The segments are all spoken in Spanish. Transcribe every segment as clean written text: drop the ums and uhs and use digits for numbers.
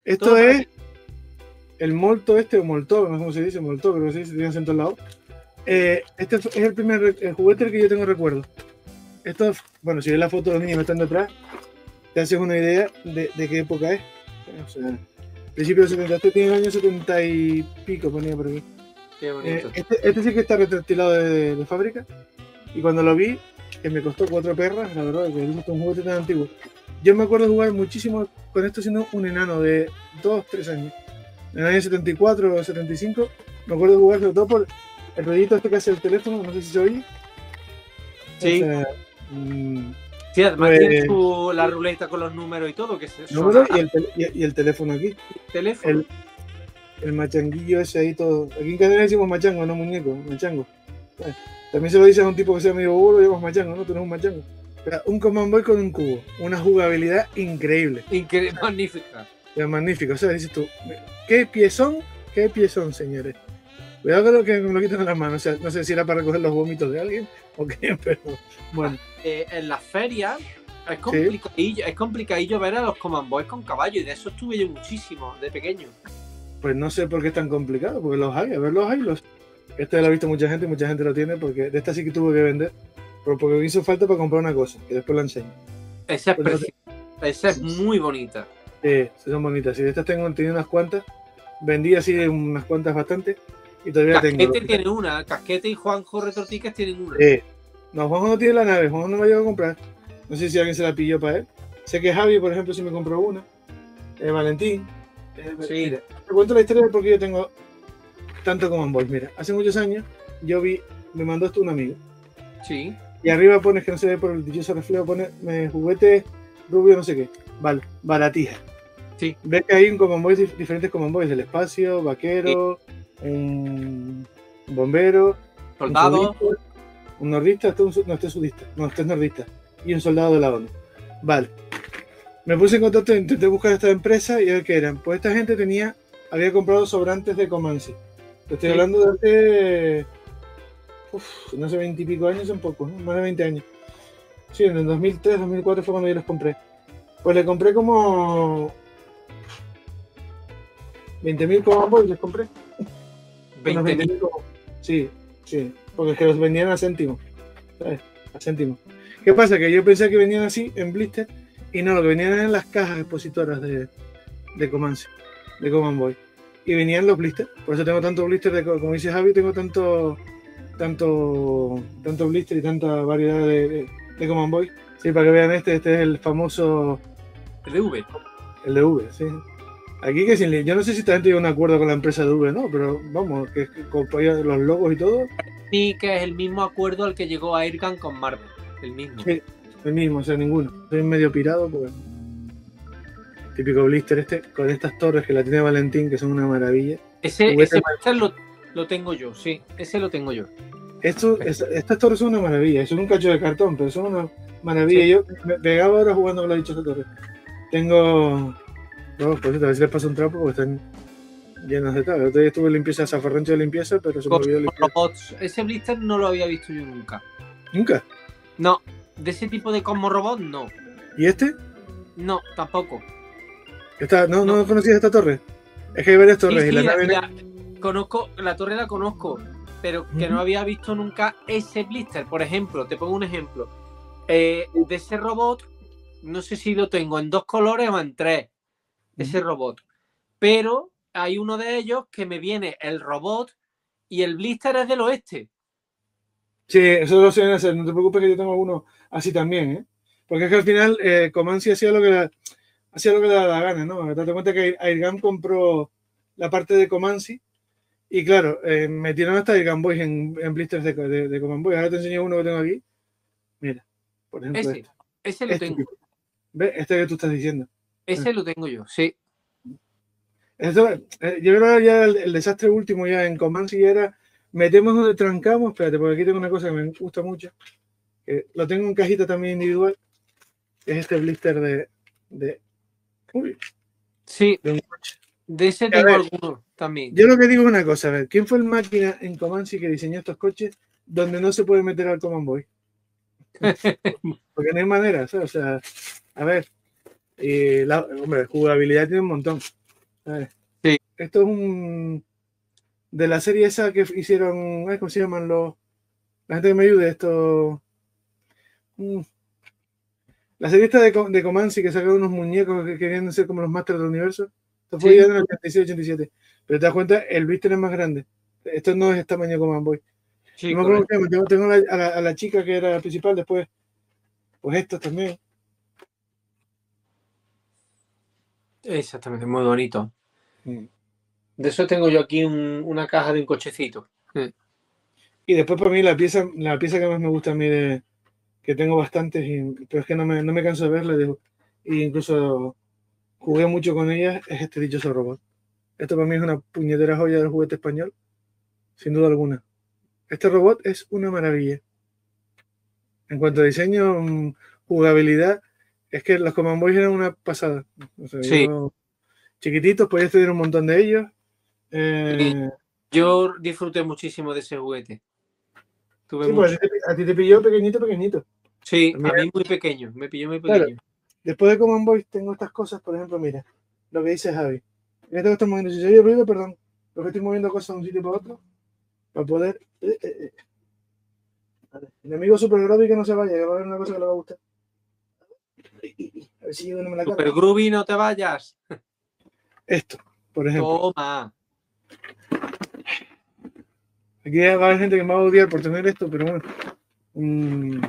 Esto es el Molto o Molto, no sé cómo se dice, Molto, creo que se dice, tiene acento al lado. Este es el primer juguete que yo tengo recuerdo. Esto, bueno, si ves la foto de los niños que están detrás, te haces una idea de qué época es. O sea, principio de 70, este tiene el año 70 y pico, ponía por aquí. Qué bonito. Este sí que está retractilado de fábrica. Y cuando lo vi, que me costó 4 perras, la verdad, que es un juguete tan antiguo. Yo me acuerdo jugar muchísimo con esto siendo un enano de 2, 3 años. En el año 74 o 75, me acuerdo jugar sobre todo por el ruidito este que hace el teléfono, no sé si se oye. Sí. O sea, sí, además pues, tiene la ruleta con los números y todo, que se número y el teléfono aquí. teléfono. El machanguillo ese ahí todo. Aquí en Canadá decimos machango, no muñeco, machango. También se lo dice a un tipo que sea medio burro, digamos machango, ¿no? Tú no eres un machango. Pero un Command Boy con un cubo. Una jugabilidad increíble. Magnífica. Magnífico. O sea, dices tú, ¿qué piezón, señores? Cuidado con lo que me lo quitan de las manos. O sea, no sé si era para recoger los vómitos de alguien o qué, pero bueno. En las ferias es complicadillo ver a los Command Boys con caballo, y de eso estuve yo muchísimo de pequeño. Pues no sé por qué es tan complicado, porque los hay, a ver, los hay. Este lo ha visto mucha gente y mucha gente lo tiene, porque de esta sí que tuve que vender, pero porque me hizo falta para comprar una cosa, que después la enseño. Esa es preciosa, esa es muy bonita. Sí, son bonitas. Si de estas tenía unas cuantas, vendí así unas cuantas bastante, y todavía tengo. Casquete tiene una, Casquete y Juanjo Retortiques tienen una. No, Juanjo no tiene la nave, Juanjo no me ha llegado a comprar. No sé si alguien se la pilló para él. Sé que Javi, por ejemplo, sí me compró una. Valentín. Sí. Mira, te cuento la historia de por qué yo tengo tanto Command Boy. Mira, hace muchos años me mandó esto un amigo. Sí. Y arriba pones, que no se ve por el dichoso reflejo, pone juguete rubio no sé qué. Vale, baratija. Sí. Ves que hay un Command Boy, diferentes Command Boys del espacio, vaquero, un bombero, soldado, un nordista, este es sudista, no, este es nordista, y un soldado de la ONU. Vale. Me puse en contacto, intenté buscar esta empresa y a ver qué eran. Pues esta gente había comprado sobrantes de Comanche. Te estoy hablando de hace, no sé, 20 y pico años, son pocos, ¿no? Más de 20 años. Sí, en el 2003, 2004 fue cuando yo los compré. Pues le compré como 20.000 Command Boys, les compré. 20.000. Sí, porque es que los vendían a céntimo, ¿sabes? A céntimo. ¿Qué pasa? Que yo pensé que venían así, en blister, y no, lo que venían eran las cajas expositoras de Command Boy. Y venían los blisters, por eso tengo tanto blister, como dice Javi, tengo tanto blister y tanta variedad de Command Boy. Sí, para que vean este es el famoso... El de V. El de V, sí. Aquí que sin yo no sé si esta gente tiene un acuerdo con la empresa de V, ¿no? Pero vamos, que los logos y todo. Sí, que es el mismo acuerdo al que llegó Airgun con Marvel. El mismo. Sí, el mismo, o sea, ninguno. Estoy medio pirado porque... Típico blister con estas torres que la tiene Valentín, que son una maravilla. Ese lo tengo yo, sí. Ese lo tengo yo. Estas torres son una maravilla. Son un cacho de cartón, pero son una maravilla. Sí. Yo me pegaba ahora jugando con la dichosa torre. Tengo... No, pues a ver si les paso un trapo porque están llenos de tal. Otro día estuve limpieza, zafarrancho de limpieza, pero se me olvidó limpiar. Robots. Ese blister no lo había visto yo nunca. ¿Nunca? No, de ese tipo de Cosmo Robot no. ¿Y este? No, tampoco. ¿No conocías esta torre? Es que hay varias torres sí, y la nave... conozco, la torre la conozco, pero que no había visto nunca ese blister. Por ejemplo, te pongo un ejemplo. De ese robot, no sé si lo tengo en 2 colores o en 3. Ese robot. Pero hay uno de ellos que me viene el robot y el blister es del oeste. Sí, eso lo suelen hacer. No te preocupes que yo tengo alguno así también, ¿eh? Porque es que al final Comanche hacía lo que le daba la gana, ¿no? Date cuenta que Airgun compró la parte de Comanche y claro, metieron hasta Airgun Boys en blisters de Command Boy. Ahora te enseño uno que tengo aquí. Mira, por ejemplo ese lo tengo. ¿Ves? Este que tú estás diciendo. Ese lo tengo yo, sí. Esto, yo creo que ya el desastre último ya en Comanche era metemos donde trancamos. Espérate, porque aquí tengo una cosa que me gusta mucho. Lo tengo en cajita también individual. Es este blister sí, de ese tengo alguno también. Yo lo que digo es una cosa, a ver, ¿quién fue el máquina en Comanche que diseñó estos coches donde no se puede meter al Command Boy? Porque no hay manera, ¿sabes? O sea, a ver, hombre, jugabilidad tiene un montón. A ver. Sí. Esto es un... De la serie esa que hicieron... ¿Cómo se llaman los...? La gente que me ayude, esto... La serie esta de Comanche que sacaron unos muñecos que querían ser como los Masters del Universo. Esto fue ya en el 86-87. Pero te das cuenta, el blister es más grande. Esto no es tamaño Command Boy. Sí, No me acuerdo cómo se llama. Tengo a la chica que era la principal, después, pues estos también. Exactamente, muy bonito. De eso tengo yo aquí una caja de un cochecito. Y después para mí la pieza que más me gusta a mí que tengo bastantes, pero es que no me canso de verla, y incluso jugué mucho con ella, es este dichoso robot. Esto para mí es una puñetera joya del juguete español, sin duda alguna. Este robot es una maravilla. En cuanto a diseño, jugabilidad, es que los Command Boys eran una pasada. O sea, Sí. Chiquititos, podías tener un montón de ellos. Yo disfruté muchísimo de ese juguete. Tuve Sí, mucho. pues a ti te pilló pequeñito. Sí, a mí muy pequeño, me pilló muy Claro, pequeño. después de Command Boys tengo estas cosas, por ejemplo, mira, lo que dice Javi. Esto que estoy moviendo, si se oye ruido, perdón, lo que estoy moviendo cosas de un sitio para otro, para poder... Vale. El amigo Super Groovy que no se vaya, que va a haber una cosa que le va a gustar. A ver si yo no me la cargo. Super Groovy, no te vayas. Esto, por ejemplo. Toma. Aquí va a haber gente que me va a odiar por tener esto, pero bueno.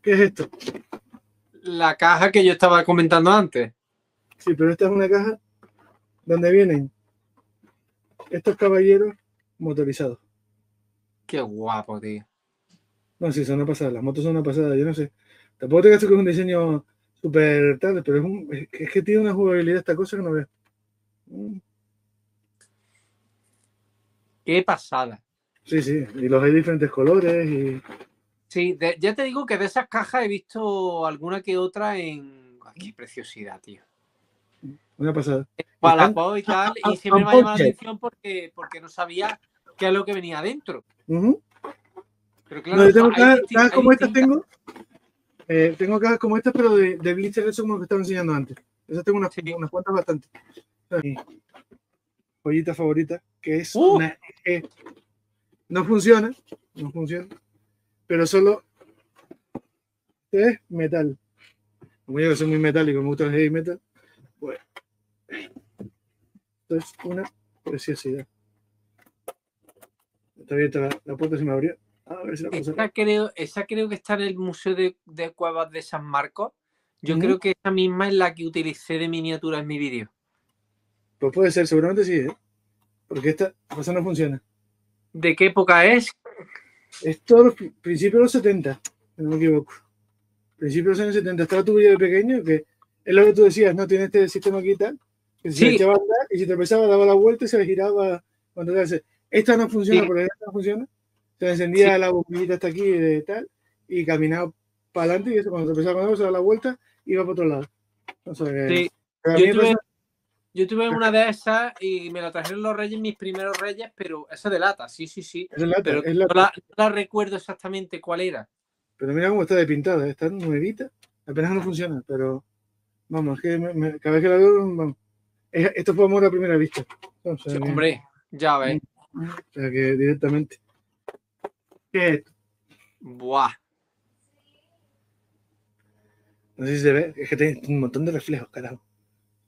¿Qué es esto? La caja que yo estaba comentando antes. Sí, pero esta es una caja donde vienen estos caballeros motorizados. Qué guapo, tío. No, sí, son una pasada. Las motos son una pasada, yo no sé. Tampoco te creas que es un diseño súper tarde, pero es que tiene una jugabilidad esta cosa que no veas. Qué pasada. Sí, sí, y los hay de diferentes colores y... Sí, ya te digo que de esas cajas he visto alguna que otra en... ¡Qué preciosidad, tío! Una pasada. Wallapop y tal, y siempre me ha llamado la atención porque no sabía qué es lo que venía adentro. Pero claro, no, yo tengo cajas como estas tengo. Tengo cajas como estas, pero de blister, eso como que estaba enseñando antes. Esas tengo unas cuantas bastante. Mi joyita favorita, que es una... no funciona, pero solo es metal. Como yo que soy muy metálico, me gusta el heavy metal, pues esto es una preciosidad. Está abierta la puerta, se me abrió. A ver si la puedo sacar. Esa creo que está en el Museo de Cuevas de San Marcos. Yo creo que esa misma es la que utilicé de miniatura en mi vídeo. Pues puede ser, seguramente sí, ¿eh? Porque esta cosa no funciona. ¿De qué época es? Es todos los principios de los 70, si no me equivoco. Principios de los años 70. Estaba tu vídeo de pequeño, que es lo que tú decías, ¿no? Tiene este sistema aquí y tal, que se echaba a andar y si te empezaba daba la vuelta y se le giraba cuando te hace. Esta no funciona, porque esta no funciona. Se le encendía la bombillita hasta aquí y tal, y caminaba para adelante y eso cuando te empezaba a se daba la vuelta iba para otro lado. O sea, sí. Yo tuve una de esas y me la trajeron los reyes, mis primeros reyes, pero esa de lata, sí. Es lata, pero es lata. No la recuerdo exactamente cuál era. Pero mira cómo está de pintada, está nuevita, apenas no funciona, pero vamos, es que cada vez que la veo, vamos. Esto fue amor a primera vista. O sea, sí, hombre, ya ves. O sea que directamente. ¿Qué es esto? Buah. No sé si se ve, es que tiene un montón de reflejos, carajo.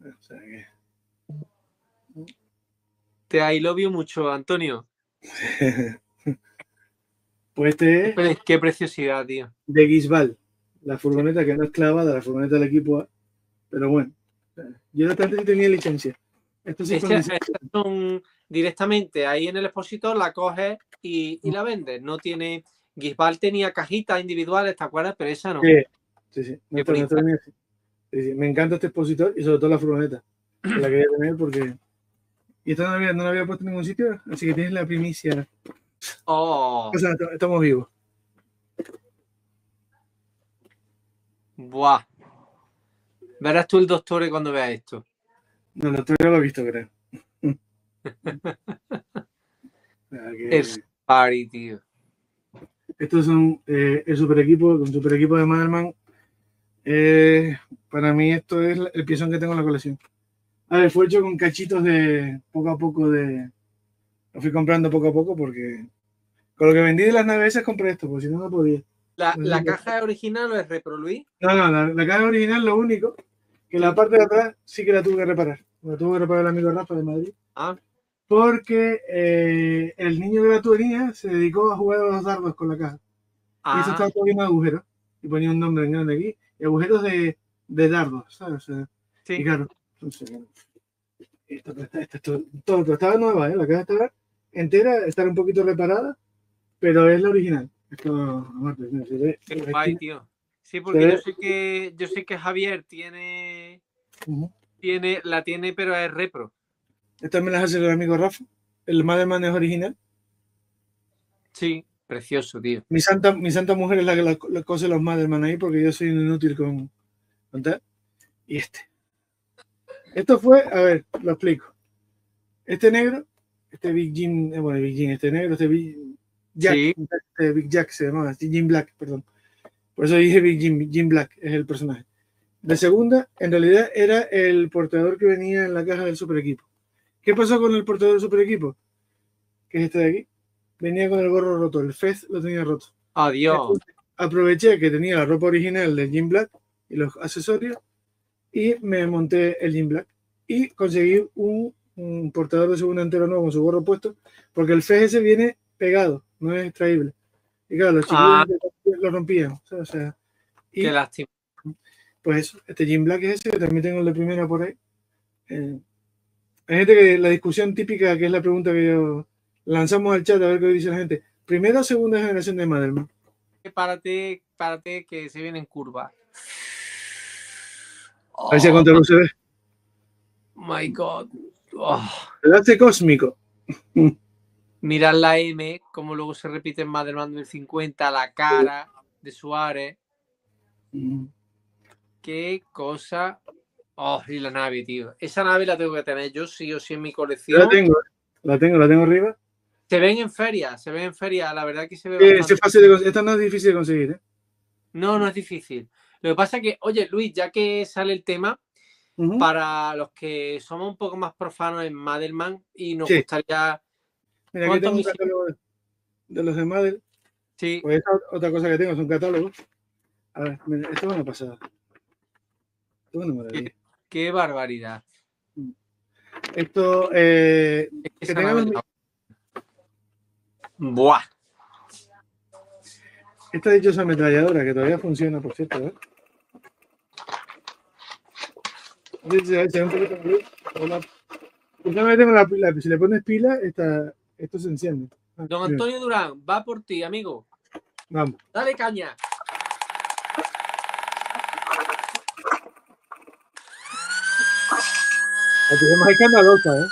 O sea que... Te I love you mucho, Antonio. Pues este es... Qué preciosidad, tío. De Gisbal, la furgoneta que no es clavada, la furgoneta del equipo A, pero bueno. Yo no tanto si tenía licencia. Esto sí son directamente ahí en el expositor, la coges y la vendes. No tiene... Gisbal tenía cajitas individuales, ¿te acuerdas? Pero esa no. Sí. Sí. Me encanta este expositor y sobre todo la furgoneta. Que la quería tener porque... Y esta no la había puesto en ningún sitio, así que tienes la primicia. Oh. O sea, estamos vivos. Buah. Verás tú el doctor cuando veas esto. No, el doctor ya lo he visto, creo. Es party, tío. Estos son el super equipo de Madelman. Para mí esto es el piezón que tengo en la colección. A ver, fue hecho con cachitos de poco a poco de... Lo fui comprando poco a poco porque con lo que vendí de las naves compré esto, porque si no, no podía. ¿La caja es original o es repro, Luis? No, la caja original, lo único, que la parte de atrás sí que la tuve que reparar. La tuve que reparar el amigo Rafa de Madrid. Ah. Porque el niño que la tenía se dedicó a jugar a los dardos con la caja. Y eso estaba todo lleno de agujeros. Y ponía un nombre en grande aquí. Y agujeros de dardos, ¿sabes? O sea, Sí. Y claro, entonces, todo estaba nueva, ¿eh? La caja estaba entera, estaba un poquito reparada, pero es la original. Esto, Qué guay, tío. Sí, porque yo sé que Javier la tiene, pero es repro. Estas me las hace el amigo Rafa. El Madelman es original. Sí, precioso, tío. Mi santa mujer es la que la cose los Madelman ahí, porque yo soy un inútil con tal. Y esto fue, a ver, lo explico. Este negro, este Big Jim, este negro, este Big Jack, sí. Este Big Jack se llamaba, Jim Black, perdón. Por eso dije Big Jim Black es el personaje. De segunda, en realidad era el portador que venía en la caja del super equipo. ¿Qué pasó con el portador del super equipo? Que es este de aquí. Venía con el gorro roto, el Fez lo tenía roto. Adiós. Aproveché que tenía la ropa original de Jim Black y los accesorios y me monté el Jim Black y conseguí un portador de segunda entero nuevo con su gorro puesto, porque el Fez ese viene pegado, no es extraíble. Y claro, los chicos lo rompían. O sea, qué lástima. Pues eso, este Jim Black es ese, que también tengo el de primera por ahí. Hay gente que la discusión típica, que es la pregunta que yo lanzamos al chat a ver qué dice la gente. ¿Primera o segunda generación de Madelman? Párate, que se viene en curva. A ver si a contra se ve. My God. Oh. El arte cósmico. Mirad la M, como luego se repite en Madelman del 50, la cara de Suárez. Qué cosa. Oh, y la nave, tío. Esa nave la tengo que tener yo sí o sí en mi colección. La tengo arriba. Se ven en feria, la verdad que se ve bastante. Esta no es difícil de conseguir, ¿eh? No es difícil. Lo que pasa es que, oye, Luis, ya que sale el tema, para los que somos un poco más profanos en Madelman y nos gustaría... Mira, aquí tengo un catálogo de los de Madel. Sí. Pues esta otra cosa que tengo son catálogos. A ver, mira, esto es una pasada. Esto es una maravilla. Qué barbaridad. Esto, Buah. Esta dichosa ametralladora que todavía funciona, por cierto, ¿eh? Si le pones pila, esto se enciende. Don Antonio Durán, va por ti, amigo. Vamos. Dale caña. La tenemos escandalosa, ¿eh?